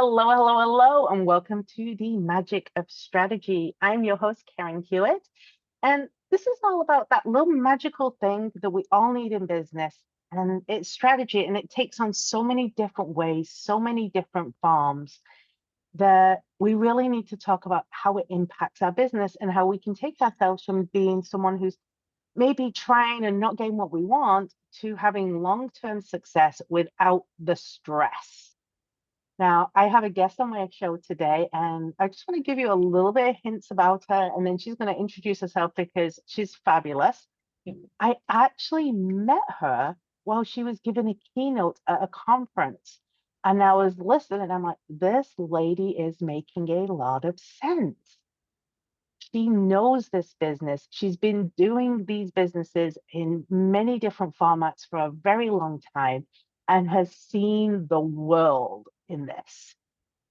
Hello, hello, hello, and welcome to the Magic of Strategy. I'm your host, Karen Hewitt, and this is all about that little magical thing that we all need in business, and it's strategy, and it takes on so many different ways, so many different forms that we really need to talk about how it impacts our business and how we can take ourselves from being someone who's maybe trying and not getting what we want to having long-term success without the stress. Now, I have a guest on my show today, and I just want to give you a little bit of hints about her, and then she's going to introduce herself because she's fabulous. I actually met her while she was giving a keynote at a conference, and I was listening, and I'm like, this lady is making a lot of sense. She knows this business. She's been doing these businesses in many different formats for a very long time and has seen the world in this.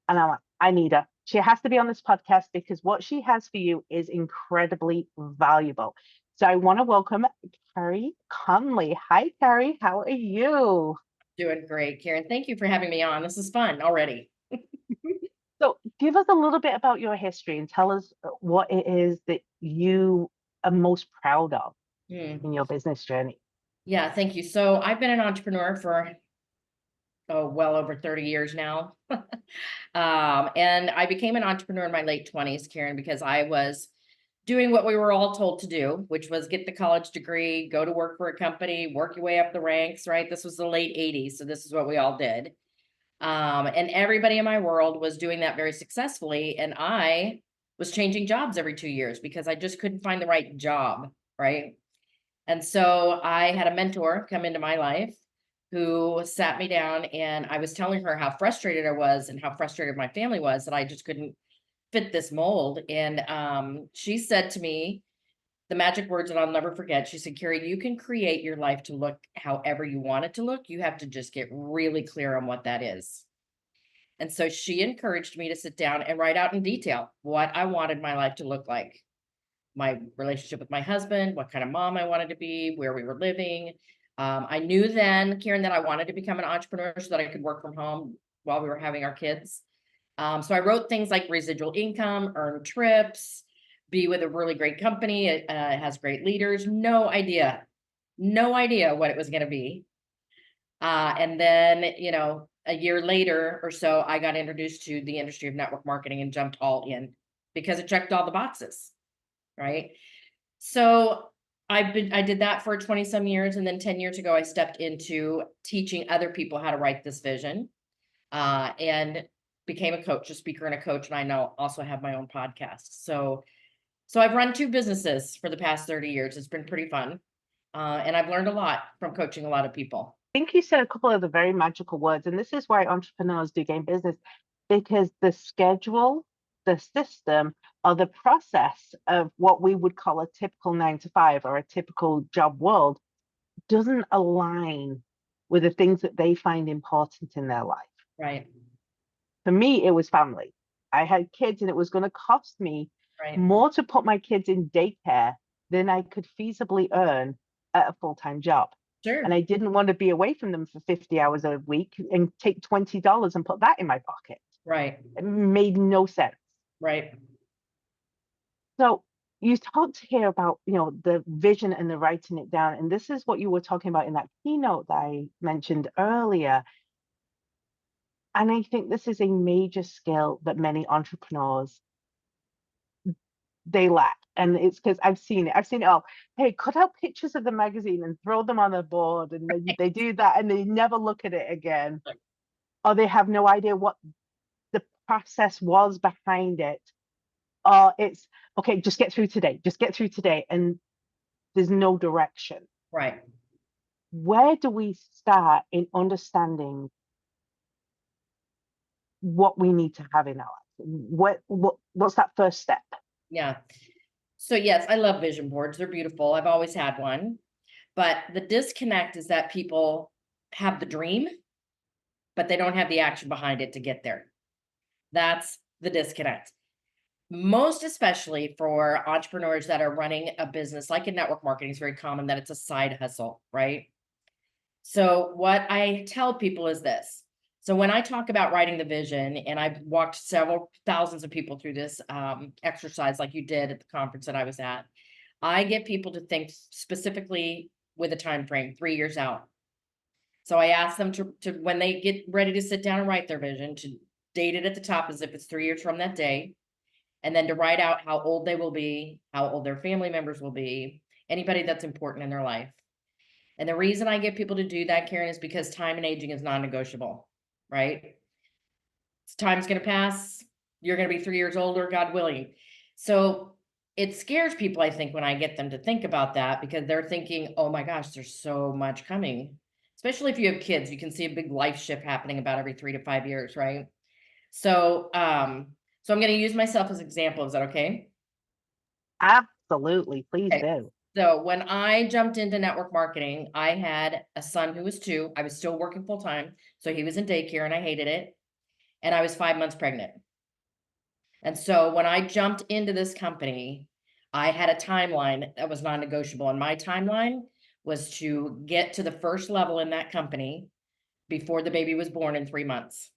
And I'm like, I need her. She has to be on this podcast because what she has for you is incredibly valuable. So I want to welcome Carey Conley. Hi, Carey. How are you? Doing great, Karen. Thank you for having me on. This is fun already. So give us a little bit about your history and tell us what it is that you are most proud of Hmm. in your business journey. Yeah, thank you. So I've been an entrepreneur for well over 30 years now. And I became an entrepreneur in my late 20s, Karen, because I was doing what we were all told to do, which was get the college degree, go to work for a company, work your way up the ranks, right? This was the late 80s. So this is what we all did. And everybody in my world was doing that very successfully. And I was changing jobs every 2 years because I just couldn't find the right job. Right. And so I had a mentor come into my life who sat me down, and I was telling her how frustrated I was and how frustrated my family was that I just couldn't fit this mold. And she said to me the magic words that I'll never forget. She said, Carrie, you can create your life to look however you want it to look. You have to just get really clear on what that is. And so she encouraged me to sit down and write out in detail what I wanted my life to look like. My relationship with my husband, what kind of mom I wanted to be, where we were living. I knew then, Karen, that I wanted to become an entrepreneur so that I could work from home while we were having our kids. So I wrote things like residual income, earn trips, be with a really great company. It has great leaders. No idea what it was going to be. And then, a year later or so, I got introduced to the industry of network marketing and jumped all in because it checked all the boxes. Right. So I did that for 20 some years. And then 10 years ago, I stepped into teaching other people how to write this vision, and became a coach, a speaker and a coach. And I now also have my own podcast. So I've run two businesses for the past 30 years. It's been pretty fun. And I've learned a lot from coaching a lot of people. I think you said a couple of the very magical words, and this is why entrepreneurs do game business because the schedule, the system, or the process of what we would call a typical 9 to 5 or a typical job world doesn't align with the things that they find important in their life. Right. For me, it was family. I had kids, and it was going to cost me Right. more to put my kids in daycare than I could feasibly earn at a full-time job. And Sure. I didn't want to be away from them for 50 hours a week and take $20 and put that in my pocket. Right. It made no sense. Right. So you talked here about, the vision and the writing it down. And this is what you were talking about in that keynote that I mentioned earlier. And I think this is a major skill that many entrepreneurs they lack. And it's because I've seen it. I've seen it all. Hey, cut out pictures of the magazine and throw them on the board. And they do that and they never look at it again. Or they have no idea what the process was behind it. Or it's okay, just get through today. Just get through today. And there's no direction. Right. Where do we start in understanding what we need to have in our life? What's that first step? Yeah. So yes, I love vision boards. They're beautiful. I've always had one. But the disconnect is that people have the dream, but they don't have the action behind it to get there. That's the disconnect. Most especially for entrepreneurs that are running a business like in network marketing, is very common that it's a side hustle, right? So what I tell people is this: So when I talk about writing the vision, and I've walked several thousands of people through this exercise like you did at the conference that I was at, I get people to think specifically with a time frame, 3 years out. So I ask them to when they get ready to sit down and write their vision, to date it at the top as if it's 3 years from that day, and then to write out how old they will be, how old their family members will be, anybody that's important in their life. And the reason I get people to do that, Karen, is because time and aging is non-negotiable, right? Time's going to pass. You're going to be 3 years older, God willing. So it scares people, I think, when I get them to think about that, because they're thinking, oh my gosh, there's so much coming. Especially if you have kids, you can see a big life shift happening about every 3 to 5 years, right? So I'm going to use myself as an example. Is that okay? Absolutely. Please Okay. do. So when I jumped into network marketing, I had a son who was 2. I was still working full time. So he was in daycare and I hated it. And I was 5 months pregnant. And so when I jumped into this company, I had a timeline that was non-negotiable. And my timeline was to get to the first level in that company before the baby was born in 3 months.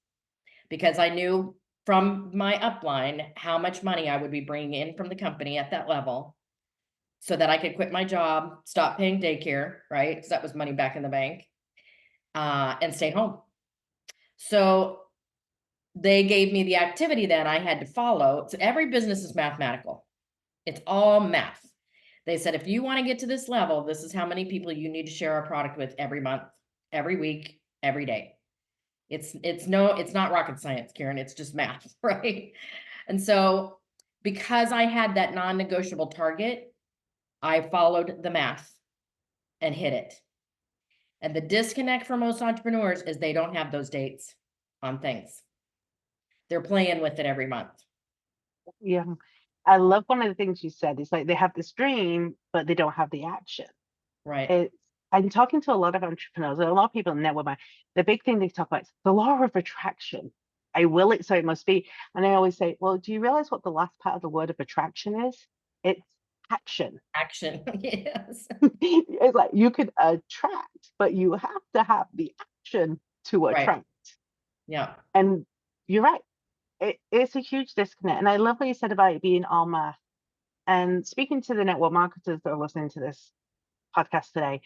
Because I knew from my upline how much money I would be bringing in from the company at that level so that I could quit my job, stop paying daycare, right? Because that was money back in the bank, and stay home. So they gave me the activity that I had to follow. So every business is mathematical. It's all math. They said, if you want to get to this level, this is how many people you need to share our product with every month, every week, every day. It's not rocket science, Karen. It's just math, right? And so because I had that non-negotiable target, I followed the math and hit it. And the disconnect for most entrepreneurs is they don't have those dates on things. They're playing with it every month. Yeah. I love one of the things you said. It's like they have this dream, but they don't have the action. Right. It's I'm talking to a lot of entrepreneurs, and a lot of people in network marketing. The big thing they talk about is the law of attraction. I will it, so it must be. And I always say, well, do you realize what the last part of the word of attraction is? It's action. Action. Yes. It's like you could attract, but you have to have the action to Right. attract. Yeah. And you're right. It's a huge disconnect. And I love what you said about it being all math. And speaking to the network marketers that are listening to this podcast today,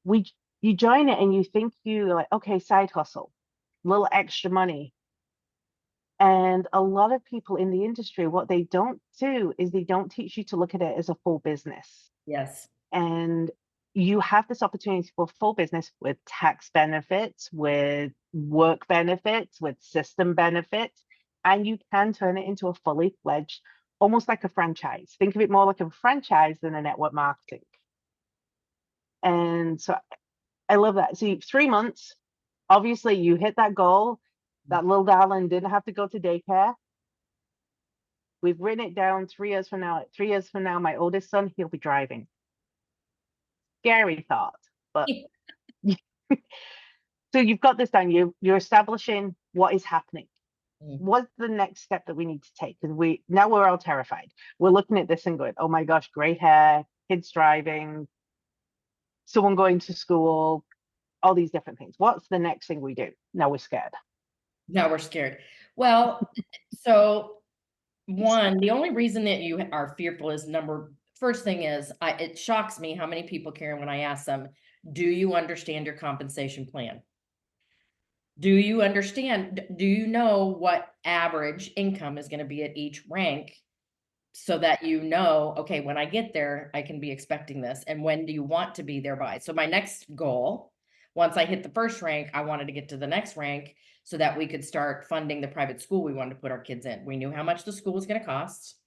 we you join it and you think you like, okay, side hustle, little extra money. And a lot of people in the industry, what they don't do is they don't teach you to look at it as a full business. Yes. And you have this opportunity for full business with tax benefits, with work benefits, with system benefits, and you can turn it into a fully fledged, almost like a franchise. Think of it more like a franchise than a network marketing. And so I love that. See, 3 months, obviously you hit that goal. That little darling didn't have to go to daycare. We've written it down 3 years from now. 3 years from now, my oldest son, he'll be driving. Scary thought, but so you've got this down. You're establishing what is happening. Mm. What's the next step that we need to take? Because we're all terrified. We're looking at this and going, oh my gosh, gray hair, kids driving, someone going to school, all these different things. What's the next thing we do? Now we're scared. Now we're scared. Well, so one, the only reason that you are fearful is first thing is it shocks me how many people, Karen, when I ask them, do you understand your compensation plan? Do you understand? Do you know what average income is going to be at each rank so that you know, okay, when I get there, I can be expecting this. And when do you want to be there by? So my next goal, once I hit the first rank, I wanted to get to the next rank so that we could start funding the private school we wanted to put our kids in. We knew how much the school was going to cost,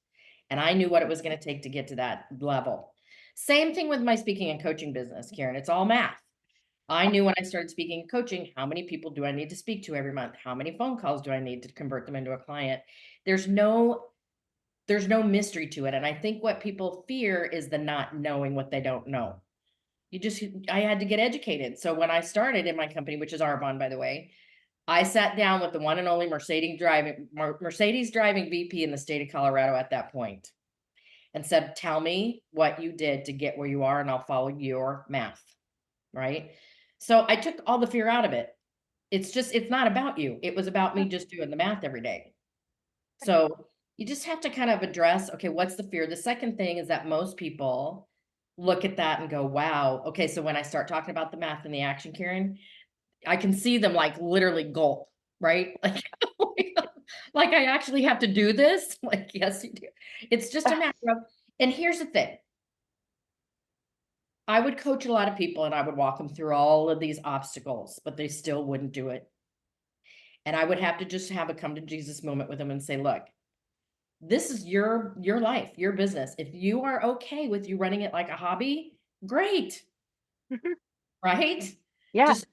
and I knew what it was going to take to get to that level. Same thing with my speaking and coaching business, Karen. It's all math. I knew when I started speaking and coaching, how many people do I need to speak to every month? How many phone calls do I need to convert them into a client? There's no mystery to it. And I think what people fear is the not knowing what they don't know. I had to get educated. So when I started in my company, which is Arbonne, by the way, I sat down with the one and only Mercedes driving VP in the state of Colorado at that point and said, tell me what you did to get where you are and I'll follow your math. Right. So I took all the fear out of it. it's not about you. It was about me just doing the math every day. So you just have to kind of address, okay, what's the fear? The second thing is that most people look at that and go, wow, okay, so when I start talking about the math and the action, Karen, I can see them like literally gulp, right? Like I actually have to do this? Like, yes, you do. It's just a matter of, and here's the thing. I would coach a lot of people and I would walk them through all of these obstacles, but they still wouldn't do it. And I would have to just have a come to Jesus moment with them and say, look, this is your life, your business. If you are okay with you running it like a hobby, great, Mhm. right? Yeah, Just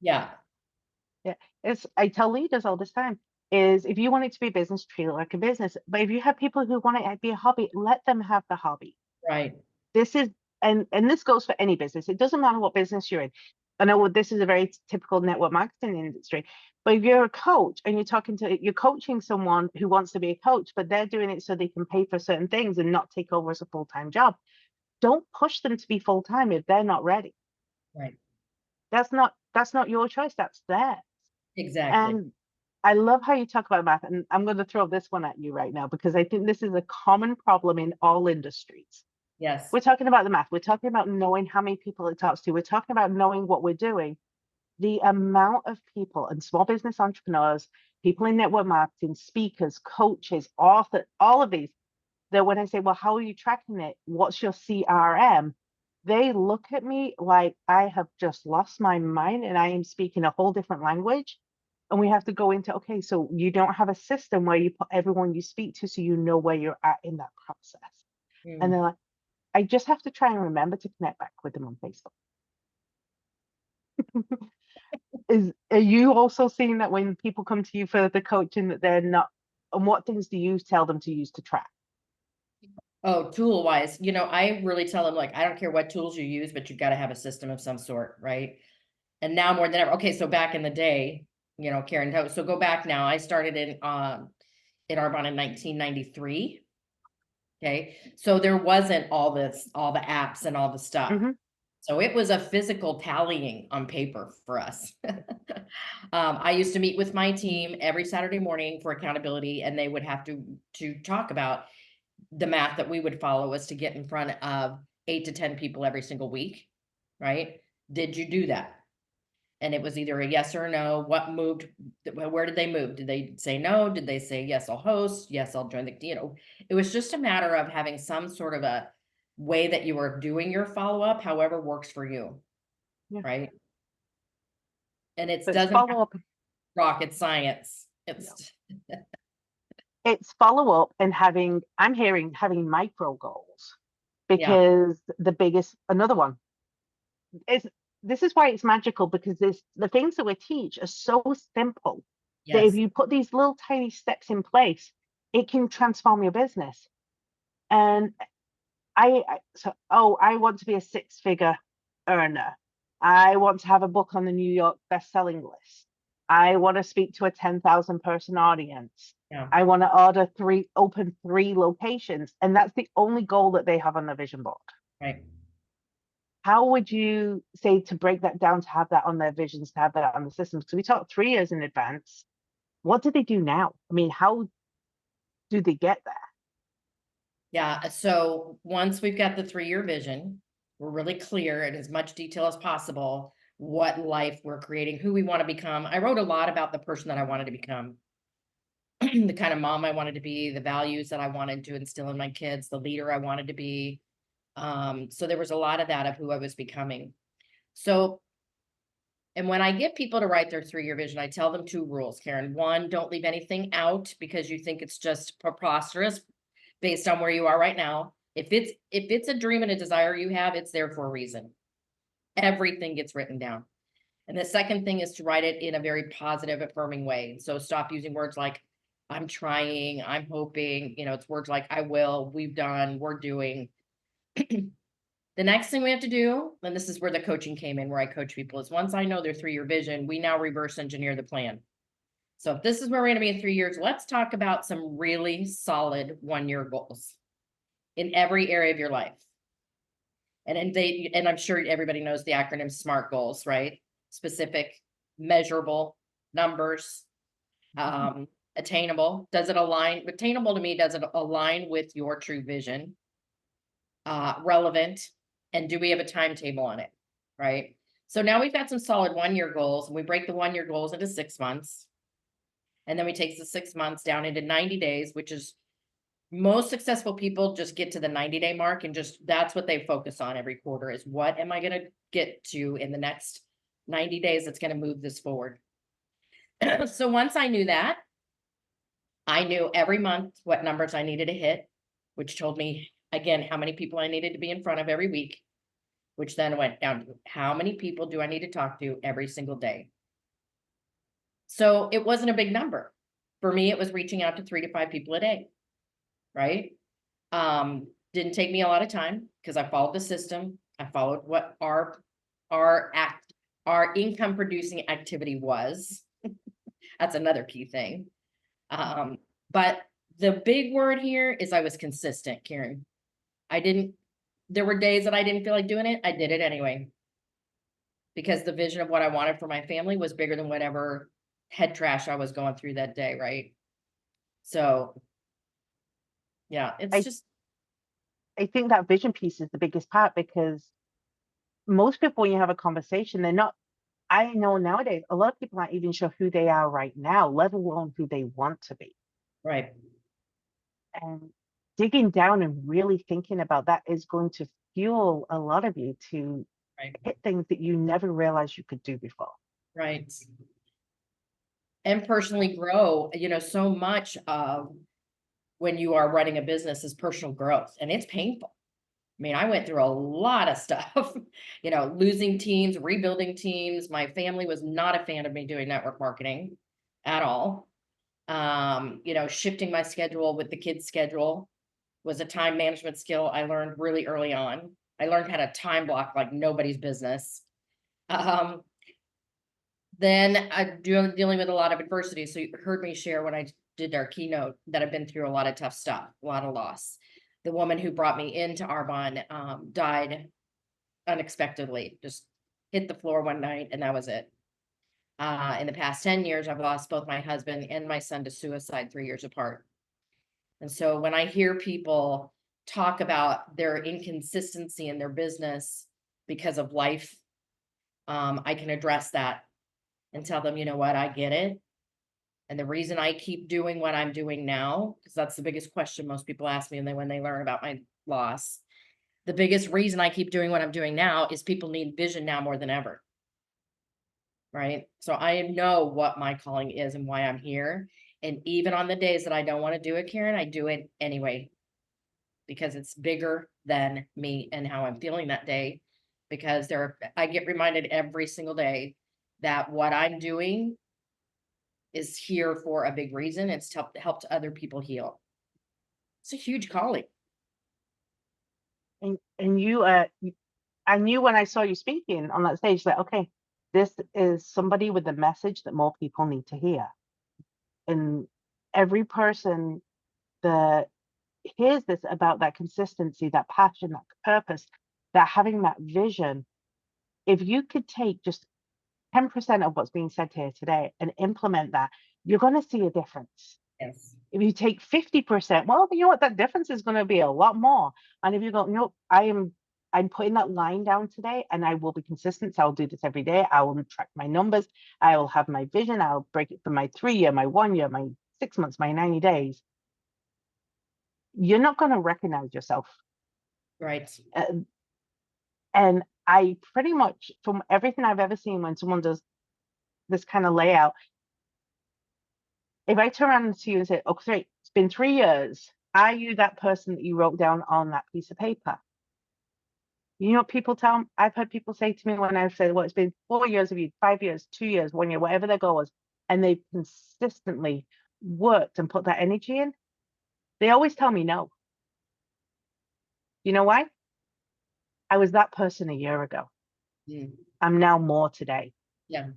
yeah, yeah. It's I tell leaders all this time is if you want it to be a business, treat it like a business. But if you have people who want it to be a hobby, let them have the hobby. right. This is and this goes for any business. It doesn't matter what business you're in. I know this is a very typical network marketing industry, but if you're a coach and you're coaching someone who wants to be a coach, but they're doing it so they can pay for certain things and not take over as a full-time job, don't push them to be full-time if they're not ready. Right. That's not your choice, that's theirs. Exactly. And I love how you talk about math, and I'm going to throw this one at you right now because I think this is a common problem in all industries. Yes. We're talking about the math. We're talking about knowing how many people it talks to. We're talking about knowing what we're doing. The amount of people and small business entrepreneurs, people in network marketing, speakers, coaches, authors, all of these, that when I say, well, how are you tracking it? What's your CRM? They look at me like I have just lost my mind and I am speaking a whole different language. And we have to go into, okay, so you don't have a system where you put everyone you speak to so you know where you're at in that process. And Mm. they're like, I just have to try and remember to connect back with them on Facebook. Are you also seeing that when people come to you for the coaching that they're not, and what things do you tell them to use to track? Oh, tool wise, I really tell them like, I don't care what tools you use, but you've got to have a system of some sort, right? And now more than ever, okay, so back in the day, Karen, so go back now. I started in Arbonne in 1993. Okay. So there wasn't all the apps and all the stuff. Hmm. So it was a physical tallying on paper for us. I used to meet with my team every Saturday morning for accountability, and they would have to talk about the math that we would follow was to get in front of 8 to 10 people every single week, right? Did you do that? And it was either a yes or a no. What moved? Where did they move? Did they say no? Did they say yes, I'll host? Yes, I'll join it was just a matter of having some sort of a way that you were doing your follow-up, however works for you, Yeah. right? And it So it's doesn't have follow up. rocket science. No. It's It's follow up and I'm hearing having micro goals yeah, because another one is this is why it's magical because the things that we teach are so simple that if yes, you put these little tiny steps in place, it can transform your business. And I want to be a six-figure earner. I want to have a book on the New York best-selling list. I want to speak to a 10,000 person audience. yeah, I want to open three locations. And that's the only goal that they have on their vision board. right. How would you say to break that down to have that on their visions, to have that on the systems? Because we talk 3 years in advance. What do they do now? I mean, how do they get there? Yeah. So once we've got the 3-year vision, we're really clear in as much detail as possible what life we're creating, who we want to become. I wrote a lot about the person that I wanted to become, the kind of mom I wanted to be, the values that I wanted to instill in my kids, the leader I wanted to be. So there was a lot of that of who I was becoming. So, and when I get people to write their 3-year vision, I tell them 2 rules, Karen. One, don't leave anything out because you think it's just preposterous based on where you are right now. If it's a dream and a desire you have, it's there for a reason. Everything gets written down. And the second thing is to write it in a very positive, affirming way. So stop using words like I'm trying, I'm hoping, it's words like I will, we've done, we're doing. The next thing we have to do, and this is where the coaching came in, where I coach people, is once I know their 3-year vision, we now reverse engineer the plan. So if this is where we're going to be in 3 years, let's talk about some really solid 1-year goals in every area of your life. And I'm sure everybody knows the acronym SMART goals, right? Specific, measurable numbers, attainable? Does it align? Attainable to me, does it align with your true vision? Relevant, and do we have a timetable on it? Right. So now we've got some solid 1 year goals, and we break the 1 year goals into 6 months. And then we take the 6 months down into 90 days, which is most successful people just get to the 90-day mark, and just that's what they focus on every quarter is what am I going to get to in the next 90 days that's going to move this forward. So once I knew that, I knew every month what numbers I needed to hit, which told me again how many people I needed to be in front of every week, which then went down to how many people do I need to talk to every single day. So it wasn't a big number. For me, it was reaching out to 3 to 5 people a day, right? Didn't take me a lot of time because I followed the system. I followed what our income producing activity was. That's another key thing. But the big word here is I was consistent, Karen. There were days that I didn't feel like doing it. I did it anyway. Because the vision of what I wanted for my family was bigger than whatever head trash I was going through that day, right? So, yeah, I think that vision piece is the biggest part, because most people, when you have a conversation, I know nowadays, a lot of people aren't even sure who they are right now, let alone who they want to be. right. And digging down and really thinking about that is going to fuel a lot of you to Right. hit things that you never realized you could do before. Right. And personally grow, so much of when you are running a business is personal growth, and it's painful. I mean, I went through a lot of stuff, losing teams, rebuilding teams. My family was not a fan of me doing network marketing at all. Shifting my schedule with the kids' schedule was a time management skill I learned really early on. I learned how to time block like nobody's business. Then dealing with a lot of adversity. So you heard me share when I did our keynote that I've been through a lot of tough stuff, a lot of loss. The woman who brought me into Arbonne died unexpectedly, just hit the floor one night, and that was it. In the past 10 years, I've lost both my husband and my son to suicide 3 years apart. And so when I hear people talk about their inconsistency in their business because of life, I can address that and tell them, you know what, I get it. And the reason I keep doing what I'm doing now, because that's the biggest question most people ask me when they learn about my loss. The biggest reason I keep doing what I'm doing now is people need vision now more than ever. Right? So I know what my calling is and why I'm here. And even on the days that I don't want to do it, Karen, I do it anyway. Because it's bigger than me and how I'm feeling that day. Because I get reminded every single day that what I'm doing is here for a big reason. It's helped other people heal. It's a huge calling. And you, I knew when I saw you speaking on that stage that, okay, this is somebody with a message that more people need to hear. And every person that hears this about that consistency, that passion, that purpose, that having that vision, if you could take just 10% of what's being said here today and implement that, you're going to see a difference. Yes. If you take 50%, well, you know what, that difference is going to be a lot more. And if you go, no, I'm putting that line down today, and I will be consistent. So I'll do this every day. I will track my numbers. I will have my vision. I'll break it for my 3 year, my 1 year, my 6 months, my 90 days. You're not going to recognize yourself. Right. And I pretty much, from everything I've ever seen, when someone does this kind of layout, if I turn around to you and say, okay, it's been 3 years, are you that person that you wrote down on that piece of paper? You know what people tell me? I've heard people say to me when I've said, well, it's been 4 years of you, 5 years, 2 years, 1 year, whatever their goal is, and they've consistently worked and put that energy in, they always tell me no. You know why? I was that person a year ago. Mm. I'm now more today. Yeah.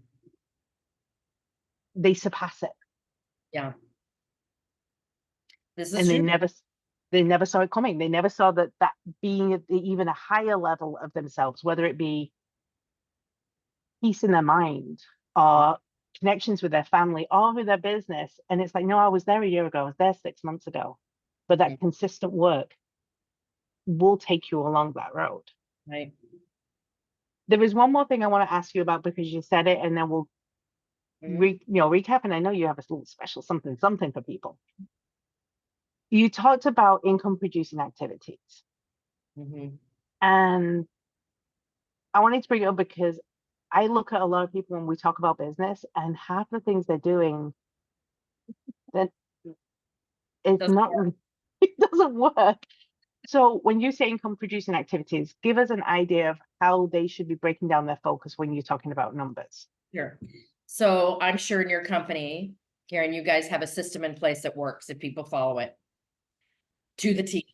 They surpass it. Yeah. This is And true. they never saw it coming. They never saw that being at even a higher level of themselves, whether it be peace in their mind, or connections with their family or with their business. And it's like, no, I was there a year ago, I was there 6 months ago. But that consistent work will take you along that road. Right. There is one more thing I want to ask you about because you said it, and then we'll recap. And I know you have a little special something for people. You talked about income producing activities, Mm-hmm. and I wanted to bring it up because I look at a lot of people when we talk about business, and half the things they're doing that it's Doesn't not work. it doesn't work. So when you say income producing activities, give us an idea of how they should be breaking down their focus when you're talking about numbers. Sure. So I'm sure in your company, Karen, you guys have a system in place that works if people follow it to the T,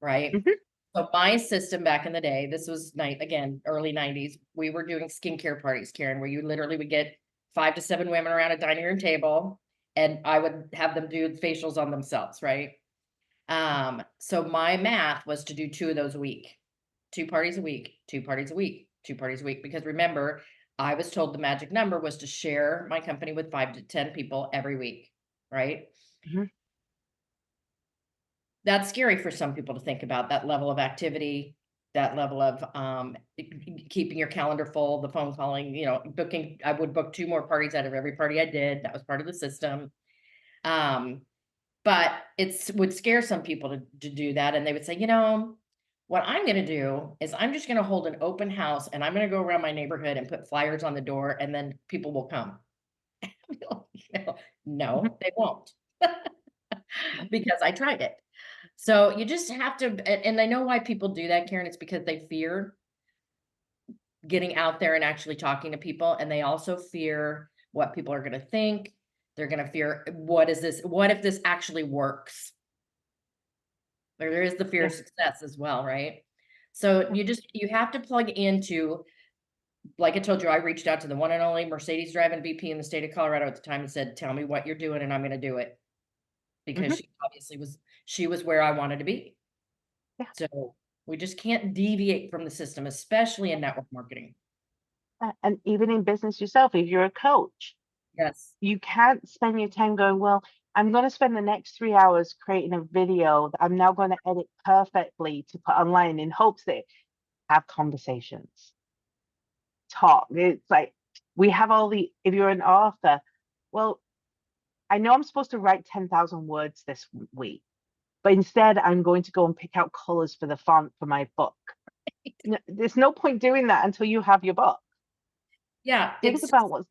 right? Mhm. So my system back in the day, this was early 90s, we were doing skincare parties, Karen, where you literally would get 5 to 7 women around a dining room table, and I would have them do facials on themselves, right? So my math was to do 2 of those a week. 2 parties a week, 2 parties a week, 2 parties a week, because remember, I was told the magic number was to share my company with 5 to 10 people every week, right? Mhm. That's scary for some people to think about, that level of activity, that level of keeping your calendar full, the phone calling, booking. I would book 2 more parties out of every party I did. That was part of the system. Um, but it would scare some people to do that. And they would say, what I'm going to do is I'm just going to hold an open house, and I'm going to go around my neighborhood and put flyers on the door, and then people will come. Mhm. No, they won't, because I tried it. So you just have to, and I know why people do that, Karen. It's because they fear getting out there and actually talking to people. And they also fear what people are going to think. They're going to fear, what is this? What if this actually works? There is the fear Yeah. of success as well, right? So you have to plug into, like I told you, I reached out to the one and only Mercedes driving VP in the state of Colorado at the time and said, tell me what you're doing and I'm going to do it, because Mhm. she obviously she was where I wanted to be. Yeah. So we just can't deviate from the system, especially in network marketing. And even in business yourself, if you're a coach, Yes. you can't spend your time going, well, I'm going to spend the next 3 hours creating a video that I'm now going to edit perfectly to put online in hopes that have conversations, talk. It's like we have if you're an author, well, I know I'm supposed to write 10,000 words this week, but instead I'm going to go and pick out colors for the font for my book. There's no point doing that until you have your book. Yeah. Think about what's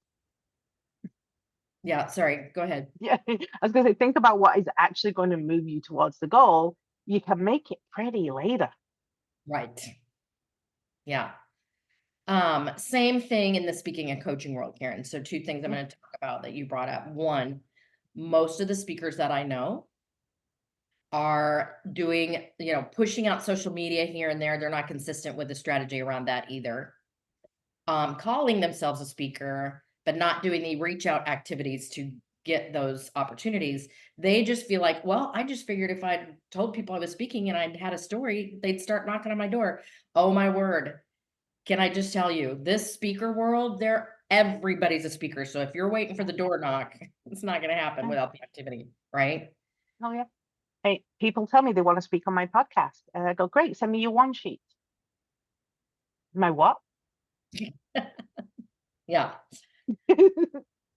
Yeah. Sorry. Go ahead. Yeah, I was going to say, think about what is actually going to move you towards the goal. You can make it pretty later. Right. Yeah. Same thing in the speaking and coaching world, Karen. So 2 things I'm Yeah. going to talk about that you brought up. One, most of the speakers that I know are doing, pushing out social media here and there. They're not consistent with the strategy around that either. Calling themselves a speaker, but not doing the reach out activities to get those opportunities. They just feel like, well, I just figured if I told people I was speaking and I had a story, they'd start knocking on my door. Oh my word. Can I just tell you, this speaker world, everybody's a speaker. So if you're waiting for the door knock, it's not going to happen Yeah. without the activity, right? Oh, yeah. Hey, people tell me they want to speak on my podcast. And I go, great, send me your one sheet. My what? Yeah.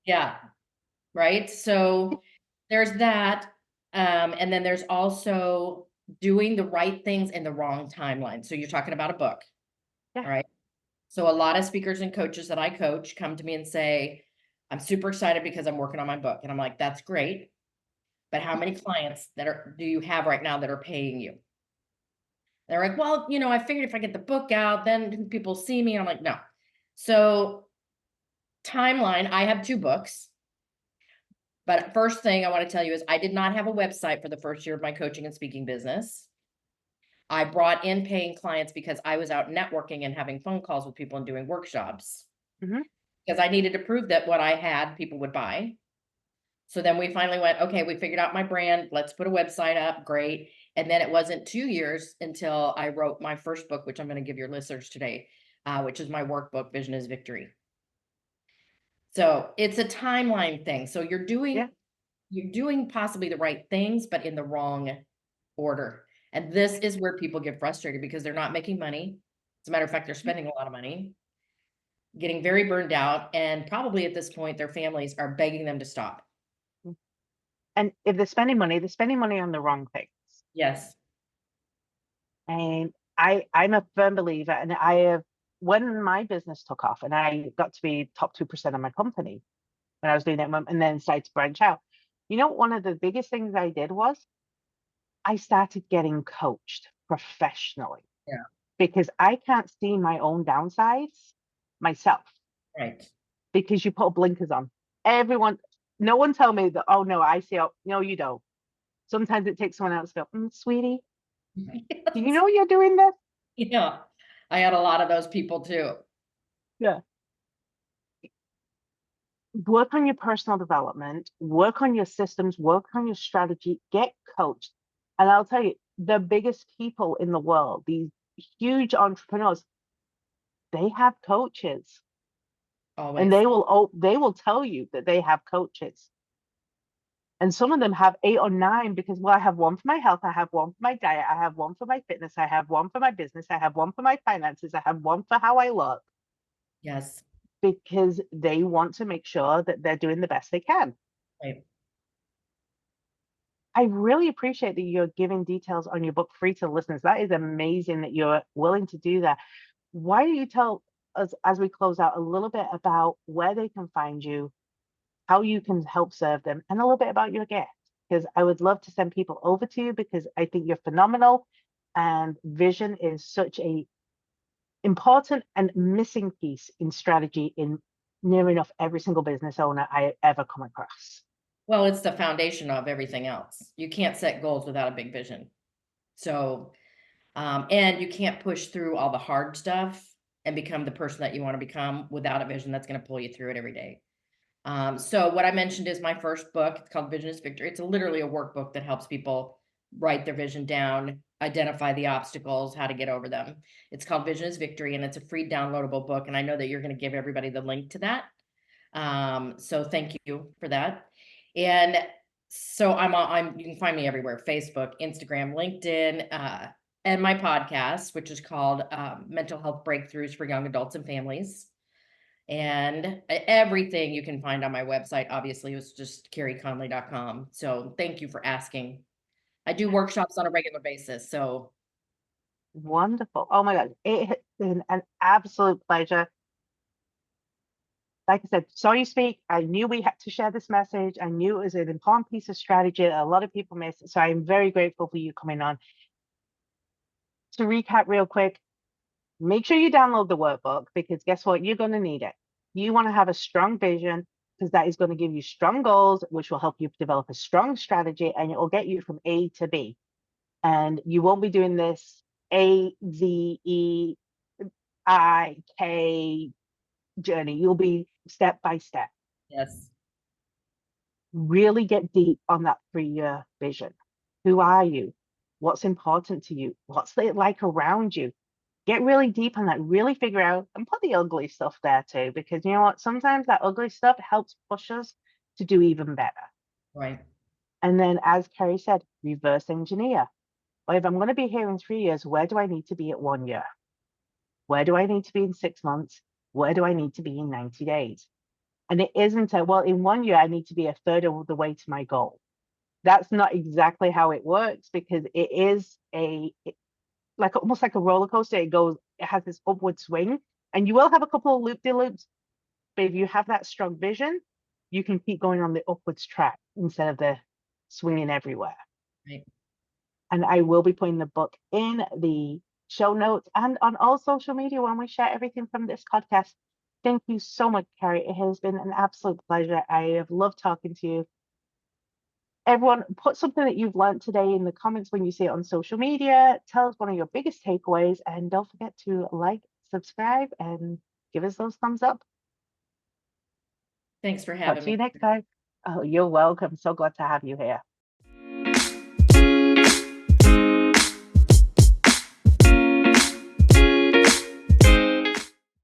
Yeah. Right. So there's that. And then there's also doing the right things in the wrong timeline. So you're talking about a book, Yeah. all right? So a lot of speakers and coaches that I coach come to me and say, I'm super excited because I'm working on my book. And I'm like, that's great. But how many clients do you have right now that are paying you? They're like, well, I figured if I get the book out, then people see me. And I'm like, no. So timeline, I have 2 books. But first thing I want to tell you is I did not have a website for the first year of my coaching and speaking business. I brought in paying clients because I was out networking and having phone calls with people and doing workshops, Hmm. because I needed to prove that what I had, people would buy. So then we finally went, okay, we figured out my brand. Let's put a website up. Great. And then it wasn't 2 years until I wrote my first book, which I'm going to give your listeners today, which is my workbook, Vision is Victory. So it's a timeline thing. So Yeah. you're doing possibly the right things, but in the wrong order. And this is where people get frustrated because they're not making money. As a matter of fact, they're spending a lot of money, getting very burned out, and probably at this point, their families are begging them to stop. And if they're spending money on the wrong things. Yes. And I'm a firm believer, and when my business took off and I got to be top 2% of my company when I was doing that, and then started to branch out. One of the biggest things I did was I started getting coached professionally Yeah. because I can't see my own downsides myself Right. because you put blinkers on. Everyone, no one tell me that, oh no, I see, oh, no, you don't. Sometimes it takes someone else to go, sweetie, do you know you're doing this? Yeah. I had a lot of those people too. Yeah. Work on your personal development, work on your systems, work on your strategy, get coached. And I'll tell you, the biggest people in the world, these huge entrepreneurs, they have coaches, and Always. they will tell you that they have coaches. And some of them have 8 or 9 because, well, I have one for my health, I have one for my diet, I have one for my fitness, I have one for my business, I have one for my finances, I have one for how I look, Yes. because they want to make sure that they're doing the best they can. Right. I really appreciate that you're giving details on your book free to listeners. That is amazing that you're willing to do that. Why don't you tell us as we close out a little bit about where they can find you, how you can help serve them, and a little bit about your gift? Because I would love to send people over to you because I think you're phenomenal, and vision is such a important and missing piece in strategy in near enough every single business owner I ever come across. Well, it's the foundation of everything else. You can't set goals without a big vision. So, and you can't push through all the hard stuff and become the person that you want to become without a vision that's going to pull you through it every day. So what I mentioned is my first book. It's called Vision is Victory. It's literally a workbook that helps people write their vision down, identify the obstacles, how to get over them. It's called Vision is Victory, and it's a free downloadable book. And I know that you're going to give everybody the link to that. So thank you for that. And so you can find me everywhere: Facebook, Instagram, LinkedIn, and my podcast, which is called Mental Health Breakthroughs for Young Adults and Families. And everything you can find on my website, obviously, was just careyconley.com. So thank you for asking. I do workshops on a regular basis. So Wonderful. Oh my God. It has been an absolute pleasure. Like I said, saw you speak. I knew we had to share this message. I knew it was an important piece of strategy that a lot of people miss. So I'm very grateful for you coming on. To recap real quick, make sure you download the workbook because guess what? You're going to need it. You want to have a strong vision because that is going to give you strong goals, which will help you develop a strong strategy, and it will get you from A to B. And you won't be doing this AZEIK journey. You'll be step by step. yes, Really get deep on that 3-year vision. Who are you? What's important to you? What's it like around you? Get really deep on that, really figure out and put the ugly stuff there too, because you know what? Sometimes that ugly stuff helps push us to do even better. right. And then, as Carey said, reverse engineer. Well, if I'm going to be here in 3 years, where do I need to be at 1 year? Where do I need to be in 6 months? Where do I need to be in 90 days? And it isn't well, in 1 year, I need to be a third of the way to my goal. That's not exactly how it works because it is like almost like a roller coaster. It has this upward swing, and you will have a couple of loop-de-loops. But if you have that strong vision, you can keep going on the upwards track instead of the swinging everywhere. Right. And I will be putting the book in the show notes and on all social media when we share everything from this podcast. Thank you so much, Carey. It has been an absolute pleasure. I have loved talking to you. Everyone, put something that you've learned today in the comments when you see it on social media. Tell us one of your biggest takeaways, and don't forget to like, subscribe, and give us those thumbs up. Thanks for Talk having to you me. next time. Oh, you're welcome. So glad to have you here.